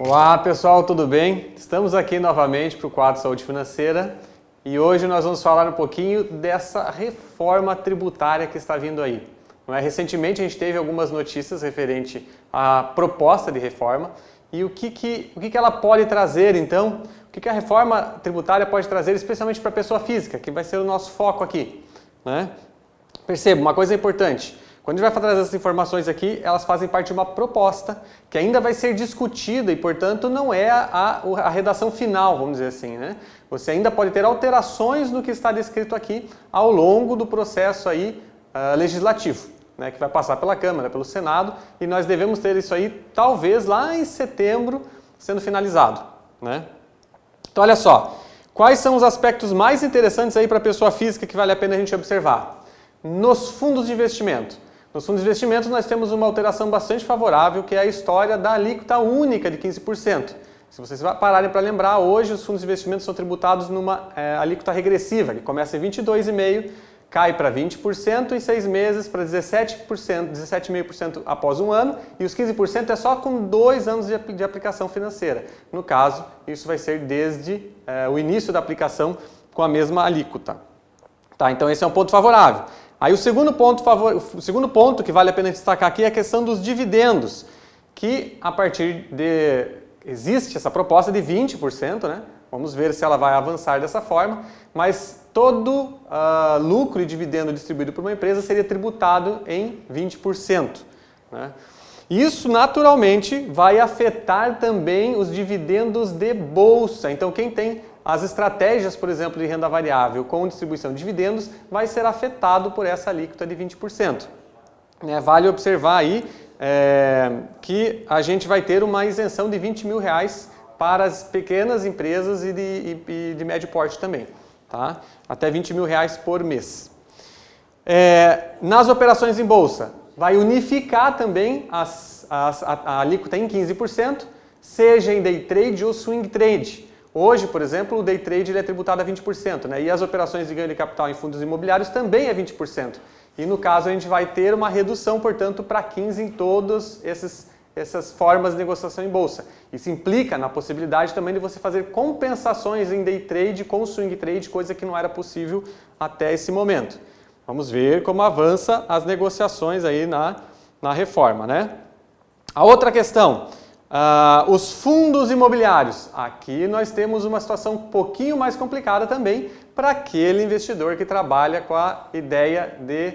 Olá pessoal, tudo bem? Estamos aqui novamente para o quadro Saúde Financeira e hoje nós vamos falar um pouquinho dessa reforma tributária que está vindo aí. Recentemente a gente teve algumas notícias referente à proposta de reforma e o que ela pode trazer então, o que a reforma tributária pode trazer especialmente para a pessoa física, que vai ser o nosso foco aqui. Perceba, uma coisa importante. Quando a gente vai trazer essas informações aqui, elas fazem parte de uma proposta que ainda vai ser discutida e, portanto, não é a redação final, vamos dizer assim, né? Você ainda pode ter alterações no que está descrito aqui ao longo do processo aí, legislativo, né? Que vai passar pela Câmara, pelo Senado, e nós devemos ter isso aí, talvez, lá em setembro, sendo finalizado, né? Então, olha só, quais são os aspectos mais interessantes aí para a pessoa física que vale a pena a gente observar? Nos fundos de investimento. Nos fundos de investimentos nós temos uma alteração bastante favorável, que é a história da alíquota única de 15%. Se vocês pararem para lembrar, hoje os fundos de investimentos são tributados numa alíquota regressiva, que começa em 22,5%, cai para 20% em 6 meses, para 17%, 17,5% após um ano, e os 15% é só com 2 anos de aplicação financeira. No caso, isso vai ser desde o início da aplicação com a mesma alíquota. Tá, então esse é um ponto favorável. Aí o segundo ponto que vale a pena destacar aqui é a questão dos dividendos, que a partir de... existe essa proposta de 20%, né? Vamos ver se ela vai avançar dessa forma, mas todo lucro e dividendo distribuído por uma empresa seria tributado em 20%. Né? Isso naturalmente vai afetar também os dividendos de bolsa. Então quem tem as estratégias, por exemplo, de renda variável com distribuição de dividendos vai ser afetado por essa alíquota de 20%. Vale observar aí que a gente vai ter uma isenção de R$20 mil para as pequenas empresas e de médio porte também. Tá? Até R$20 mil por mês. Nas operações em bolsa, vai unificar também a alíquota em 15%, seja em day trade ou swing trade. Hoje, por exemplo, o day trade ele é tributado a 20%, né? E as operações de ganho de capital em fundos imobiliários também é 20%. E no caso a gente vai ter uma redução, portanto, para 15% em todas essas formas de negociação em bolsa. Isso implica na possibilidade também de você fazer compensações em day trade com swing trade, coisa que não era possível até esse momento. Vamos ver como avança as negociações aí na reforma, né? A outra questão... os fundos imobiliários. Aqui nós temos uma situação um pouquinho mais complicada também para aquele investidor que trabalha com a ideia de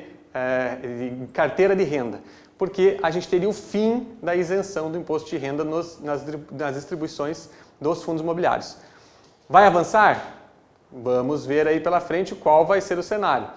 carteira de renda, porque a gente teria o fim da isenção do imposto de renda nas distribuições dos fundos imobiliários. Vai avançar? Vamos ver aí pela frente qual vai ser o cenário.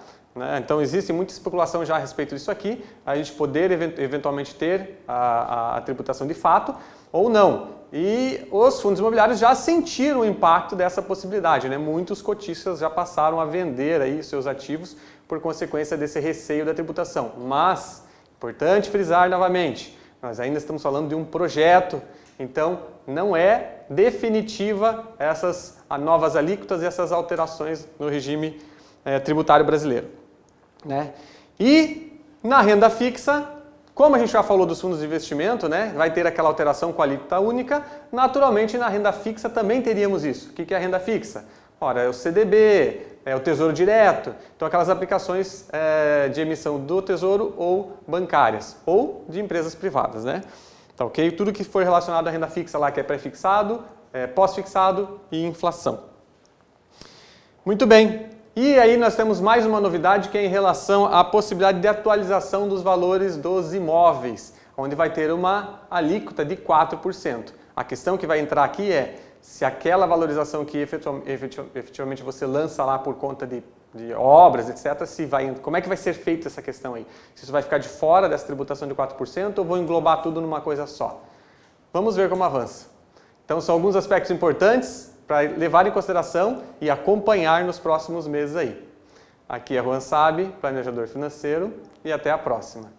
Então existe muita especulação já a respeito disso aqui, a gente poder eventualmente ter a tributação de fato ou não. E os fundos imobiliários já sentiram o impacto dessa possibilidade, né? Muitos cotistas já passaram a vender aí seus ativos por consequência desse receio da tributação. Mas, importante frisar novamente, nós ainda estamos falando de um projeto, então não é definitiva essas novas alíquotas e essas alterações no regime tributário brasileiro. E na renda fixa, como a gente já falou dos fundos de investimento, né, vai ter aquela alteração com a alíquota única, naturalmente na renda fixa também teríamos isso. O que é a renda fixa? Ora, é o CDB, é o Tesouro Direto, então aquelas aplicações de emissão do Tesouro ou bancárias, ou de empresas privadas, né? Tá, ok? Tudo que for relacionado à renda fixa lá, que é pré-fixado, pós-fixado e inflação. Muito bem. E aí nós temos mais uma novidade que é em relação à possibilidade de atualização dos valores dos imóveis, onde vai ter uma alíquota de 4%. A questão que vai entrar aqui é se aquela valorização que efetivamente você lança lá por conta de obras, etc., como é que vai ser feita essa questão aí? Se isso vai ficar de fora dessa tributação de 4% ou vou englobar tudo numa coisa só? Vamos ver como avança. Então são alguns aspectos importantes para levar em consideração e acompanhar nos próximos meses aí. Aqui é Juan Sabe, planejador financeiro, e até a próxima.